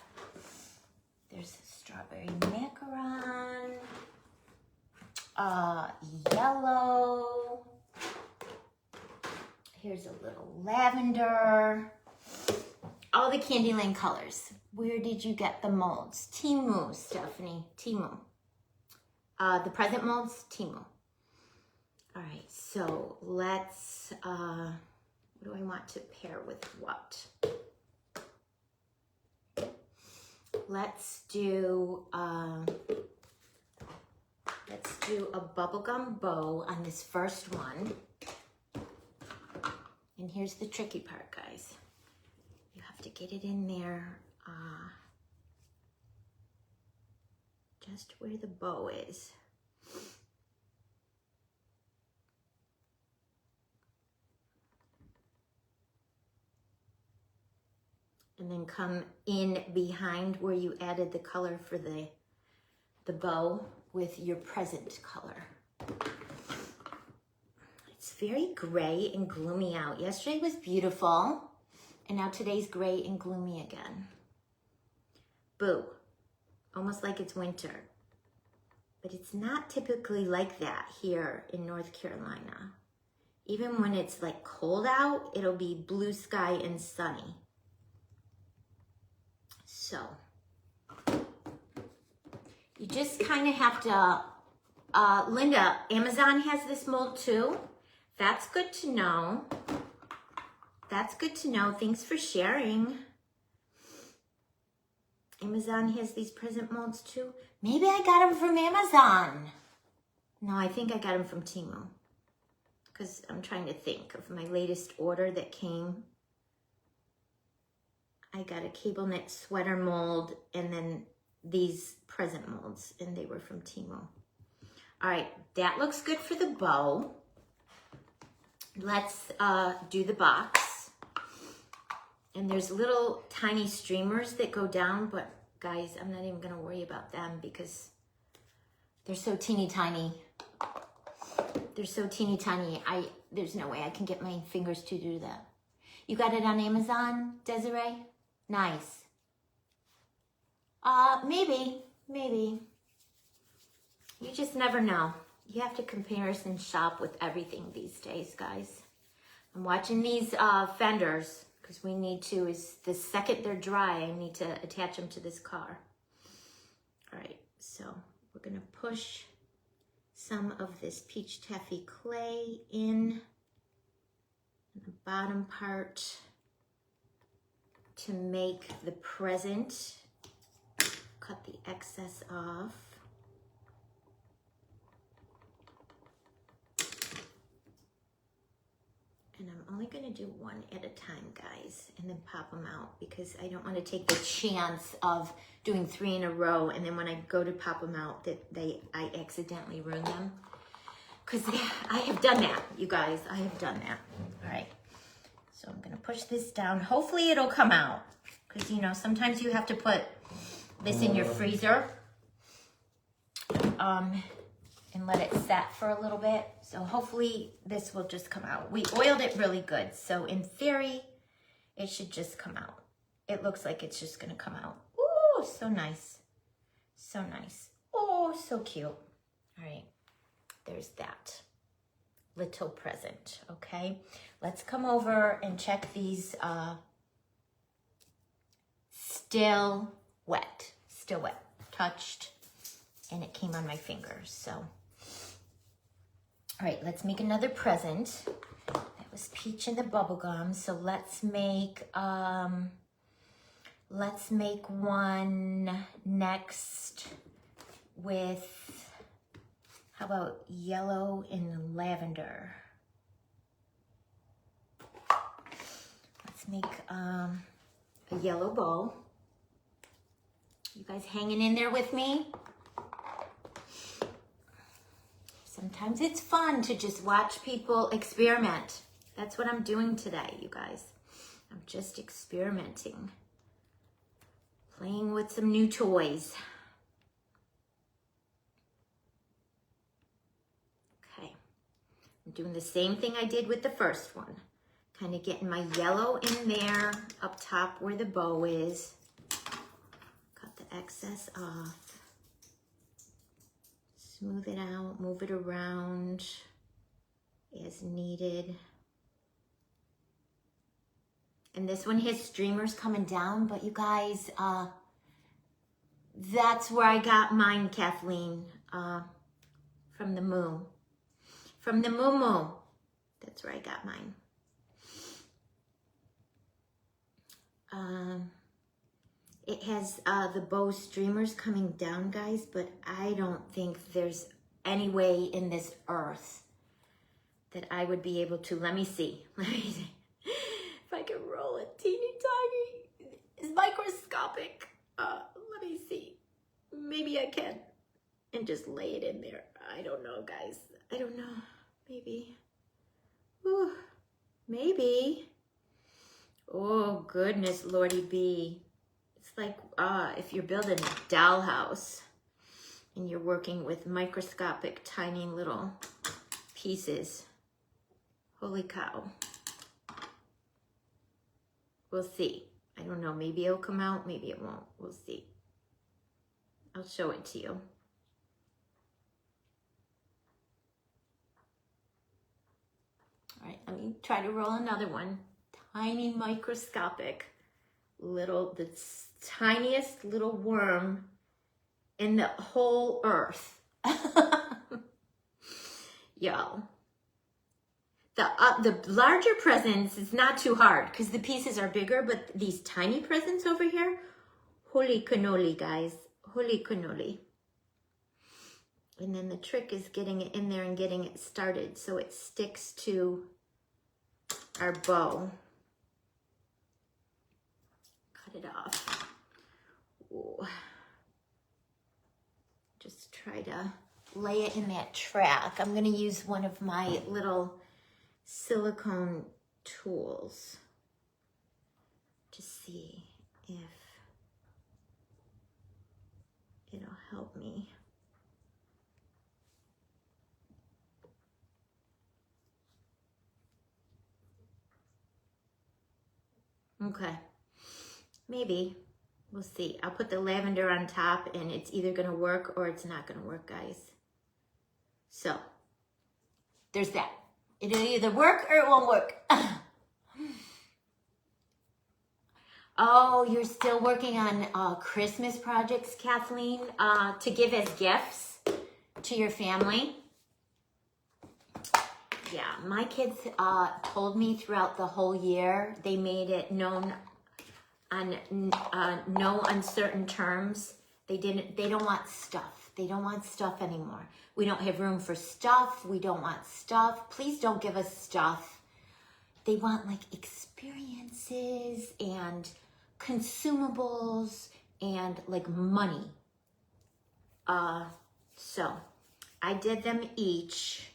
There's strawberry macaron, yellow. Here's a little lavender. All the Candyland colors. Where did you get the molds? Temu, Stephanie, Temu. The present molds, Temu. All right, so let's, what do I want to pair with what? Let's do a bubblegum bow on this first one. And here's the tricky part, guys. You have to get it in there just where the bow is. And then come in behind where you added the color for the bow with your present color. It's very gray and gloomy out. Yesterday was beautiful, and now today's gray and gloomy again. Boo. Almost like it's winter. But it's not typically like that here in North Carolina. Even when it's like cold out, it'll be blue sky and sunny. So, you just kind of have to, Linda, Amazon has this mold too. That's good to know. That's good to know. Thanks for sharing. Amazon has these present molds too. Maybe I got them from Amazon. No, I think I got them from Temu. Because I'm trying to think of my latest order that came. I got a cable knit sweater mold and then these present molds, and they were from Temu. All right, that looks good for the bow. Let's do the box. And there's little tiny streamers that go down, but guys, I'm not even gonna worry about them because they're so teeny tiny. They're so teeny tiny. There's no way I can get my fingers to do that. You got it on Amazon, Desiree? Nice. Maybe. You just never know. You have to comparison shop with everything these days, guys. I'm watching these fenders because we need to, is the second they're dry, I need to attach them to this car. All right, so we're gonna push some of this peach taffy clay in the bottom part to make the present. Cut the excess off. And I'm only gonna do one at a time, guys, and then pop them out because I don't wanna take the chance of doing 3 in a row and then when I go to pop them out that I accidentally ruin them. Because I have done that, you guys, I have done that. All right, so I'm gonna push this down. Hopefully it'll come out because you know, sometimes you have to put this in your freezer and let it set for a little bit. So hopefully this will just come out. We oiled it really good. So in theory, it should just come out. It looks like it's just gonna come out. Ooh, so nice. So nice. Oh, so cute. All right, there's that little present, okay? Let's come over and check these still wet, touched, and it came on my fingers, so. All right, let's make another present. That was peach and the bubble gum, so let's make one next with, how about yellow and lavender? Let's make a yellow bow. You guys hanging in there with me? Sometimes it's fun to just watch people experiment. That's what I'm doing today, you guys. I'm just experimenting. Playing with some new toys. Okay. I'm doing the same thing I did with the first one. Kind of getting my yellow in there, up top where the bow is. Cut the excess off. Smooth it out, move it around as needed. And this one has streamers coming down, but you guys, that's where I got mine, Kathleen, from the moo. From the moo. That's where I got mine. It has the bow streamers coming down, guys, but I don't think there's any way in this earth that I would be able to. Let me see. Let me see. If I can roll it teeny tiny. It's microscopic. Let me see. Maybe I can. And just lay it in there. I don't know, guys. I don't know. Maybe. Ooh, maybe. Oh, goodness, Lordy B. It's like if you're building a dollhouse and you're working with microscopic, tiny little pieces. Holy cow. We'll see. I don't know. Maybe it'll come out. Maybe it won't. We'll see. I'll show it to you. All right, let me try to roll another one. Tiny microscopic little, the tiniest little worm in the whole earth. Y'all. The larger presents is not too hard because the pieces are bigger, but these tiny presents over here, holy cannoli, guys. Holy cannoli. And then the trick is getting it in there and getting it started so it sticks to our bow. Cut it off. Ooh. Just try to lay it in that track. I'm going to use one of my little silicone tools to see if it'll help me. Okay, maybe. We'll see. I'll put the lavender on top and it's either going to work or it's not going to work, guys. So, there's that. It'll either work or it won't work. Oh, you're still working on Christmas projects, Kathleen, to give as gifts to your family? Yeah, my kids told me throughout the whole year, they made it known on no uncertain terms. They don't want stuff. They don't want stuff anymore. We don't have room for stuff. We don't want stuff. Please don't give us stuff. They want like experiences and consumables and like money. So I did them each,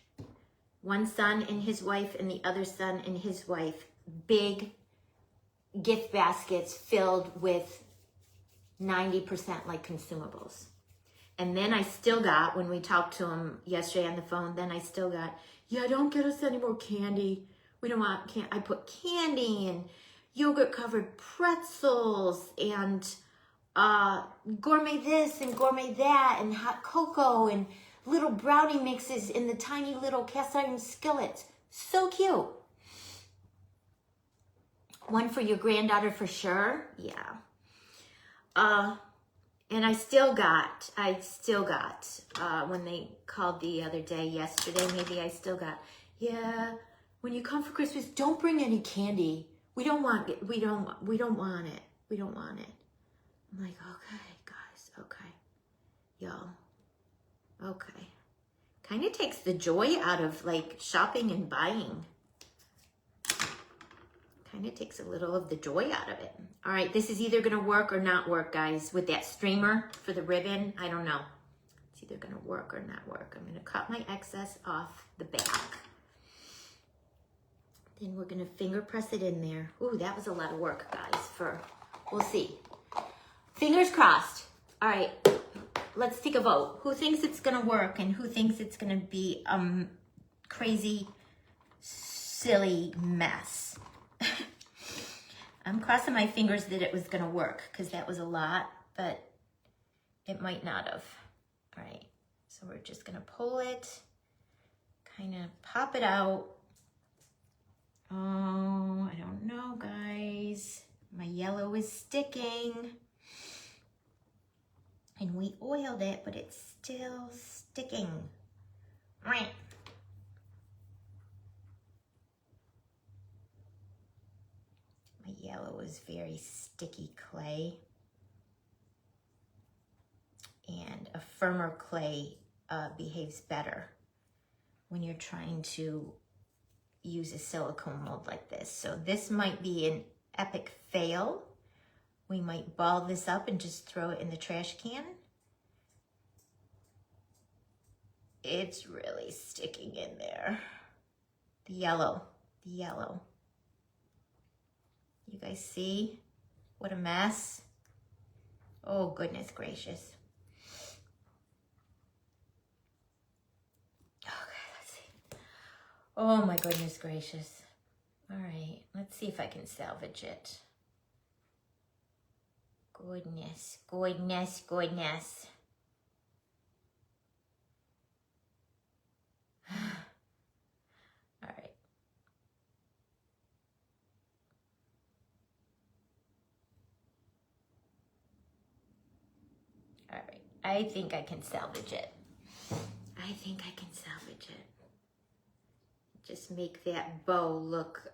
one son and his wife and the other son and his wife, big gift baskets filled with 90% like consumables. And then I still got, when we talked to him yesterday on the phone, then I still got, yeah, don't get us any more candy. We don't want candy. I put candy and yogurt covered pretzels and gourmet this and gourmet that and hot cocoa and little brownie mixes in the tiny little cast iron skillets. So cute. One for your granddaughter for sure. Yeah. And I still got, when they called the other day, yesterday, maybe I still got, yeah, when you come for Christmas, don't bring any candy. We don't want it. We don't want it. We don't want it. I'm like, okay, guys, okay. Y'all, okay. Kind of takes the joy out of like shopping and buying. Kind of takes a little of the joy out of it. All right, this is either going to work or not work, guys, with that streamer for the ribbon. I don't know. It's either going to work or not work. I'm going to cut my excess off the back. Then we're going to finger press it in there. Ooh, that was a lot of work, guys. We'll see. Fingers crossed. All right, let's take a vote. Who thinks it's going to work and who thinks it's going to be crazy, silly mess? I'm crossing my fingers that it was going to work because that was a lot, but it might not have. All right. So we're just gonna pull it, kind of pop it out. Oh, I don't know, guys. My yellow is sticking. And we oiled it, but it's still sticking. My yellow is very sticky clay. And a firmer clay behaves better when you're trying to use a silicone mold like this. So this might be an epic fail. We might ball this up and just throw it in the trash can. It's really sticking in there. The yellow. You guys see? What a mess. Oh, goodness gracious. Oh my goodness gracious. All right, let's see if I can salvage it. Goodness. All right. All right, I think I can salvage it. Just make that bow look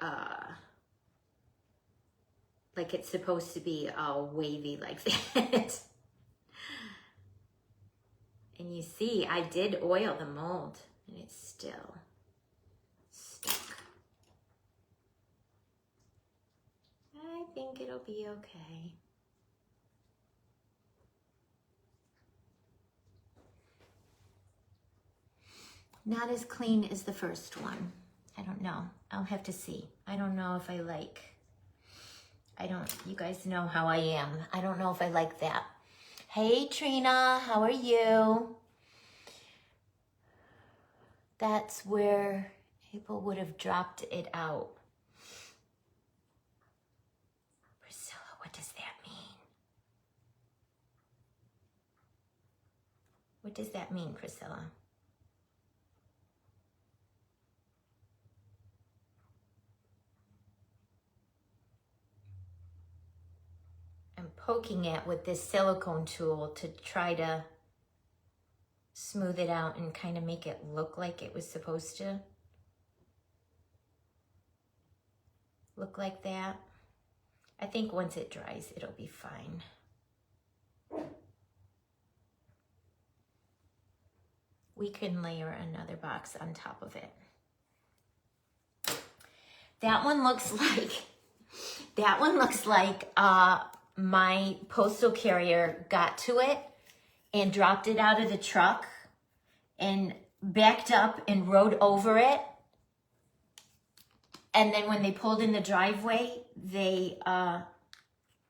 like it's supposed to be all wavy like that. And you see, I did oil the mold and it's still stuck. I think it'll be okay. Not as clean as the first one. I don't know. I'll have to see. I don't know if I like, you guys know how I am. I don't know if I like that. Hey Trina, how are you? That's where people would have dropped it out. Priscilla, what does that mean? What does that mean, Priscilla? I'm poking it with this silicone tool to try to smooth it out and kind of make it look like it was supposed to look like that. I think once it dries, it'll be fine. We can layer another box on top of it. That one looks like my postal carrier got to it and dropped it out of the truck and backed up and rode over it. And then when they pulled in the driveway, they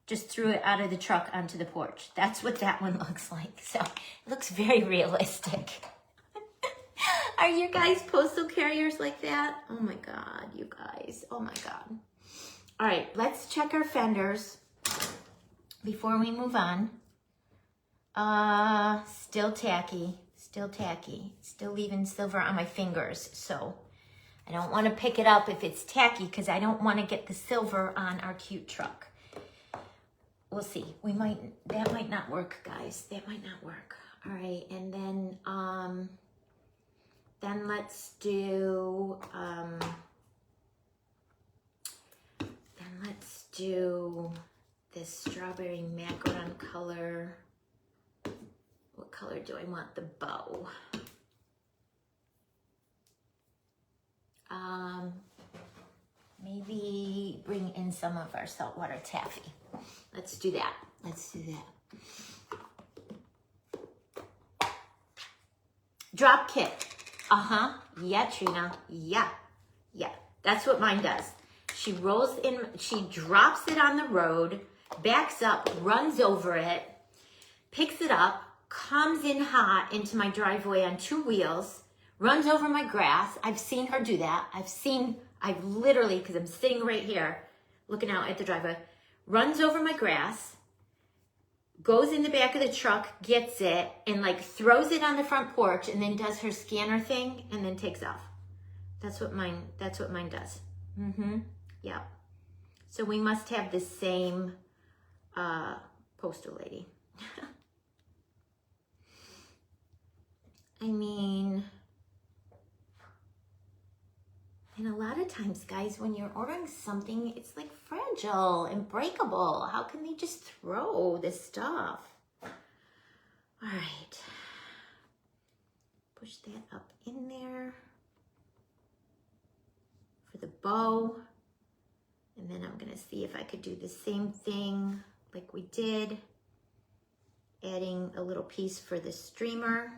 just threw it out of the truck onto the porch. That's what that one looks like. So it looks very realistic. Are your guys postal carriers like that? Oh my God, you guys. Oh my God. All right, let's check our fenders before we move on. Still tacky, still leaving silver on my fingers. So I don't want to pick it up if it's tacky because I don't want to get the silver on our cute truck. We'll see. That might not work, guys. That might not work. All right, and then let's do this strawberry macaron color. What color do I want the bow? Maybe bring in some of our saltwater taffy. Let's do that. Drop kit. Yeah, Trina. Yeah. That's what mine does. She rolls in, she drops it on the road, backs up, runs over it, picks it up, comes in hot into my driveway on 2 wheels, runs over my grass. I've seen her do that. I've literally, because I'm sitting right here looking out at the driveway, runs over my grass, goes in the back of the truck, gets it, and like throws it on the front porch, and then does her scanner thing, and then takes off. That's what mine does. Yeah. So we must have the same postal lady. I mean, and a lot of times, guys, when you're ordering something, it's like fragile and breakable. How can they just throw this stuff? All right. Push that up in there for the bow. And then I'm gonna see if I could do the same thing like we did, adding a little piece for the streamer.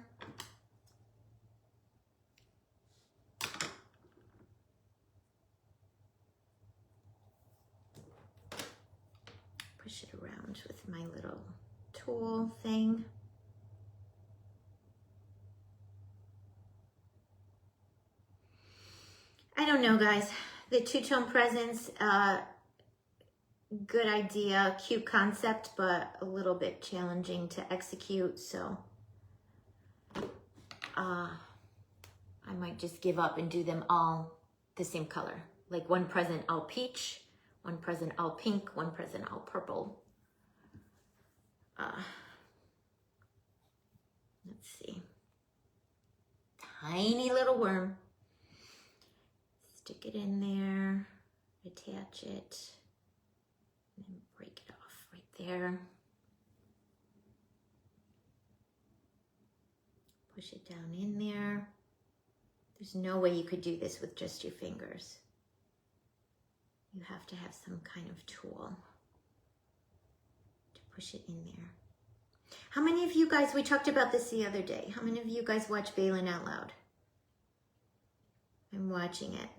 Push it around with my little tool thing. I don't know, guys. The two-tone presents, good idea, cute concept, but a little bit challenging to execute. So I might just give up and do them all the same color. Like one present all peach, one present all pink, one present all purple. Let's see. Tiny little worm. Stick it in there, attach it, and then break it off right there. Push it down in there. There's no way you could do this with just your fingers. You have to have some kind of tool to push it in there. How many of you guys, we talked about this the other day, how many of you guys watch Bailin' Out Loud? I'm watching it.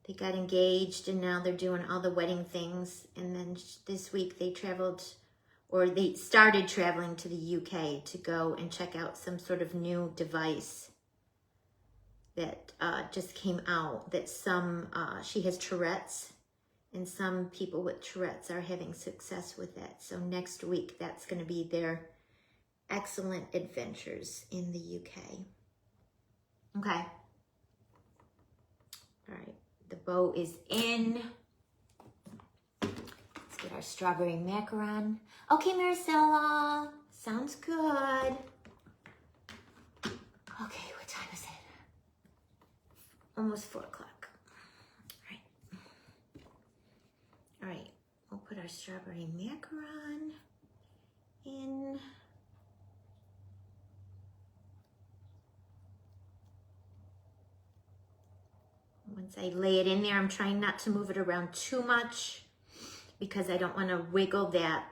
They got engaged and now they're doing all the wedding things. And then this week they traveled, or they started traveling to the UK to go and check out some sort of new device that just came out, that she has Tourette's, and some people with Tourette's are having success with that. So next week, that's going to be their excellent adventures in the UK. Okay. All right. The bow is in. Let's get our strawberry macaron. Okay, Maricela. Sounds good. Okay, what time is it? Almost 4 o'clock. All right, we'll put our strawberry macaron in. Once I lay it in there, I'm trying not to move it around too much because I don't want to wiggle that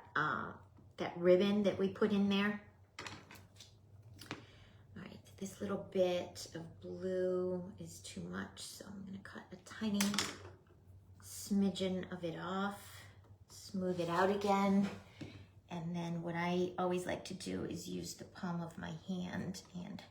that ribbon that we put in there. All right, this little bit of blue is too much, so I'm going to cut a tiny smidgen of it off, smooth it out again, and then what I always like to do is use the palm of my hand and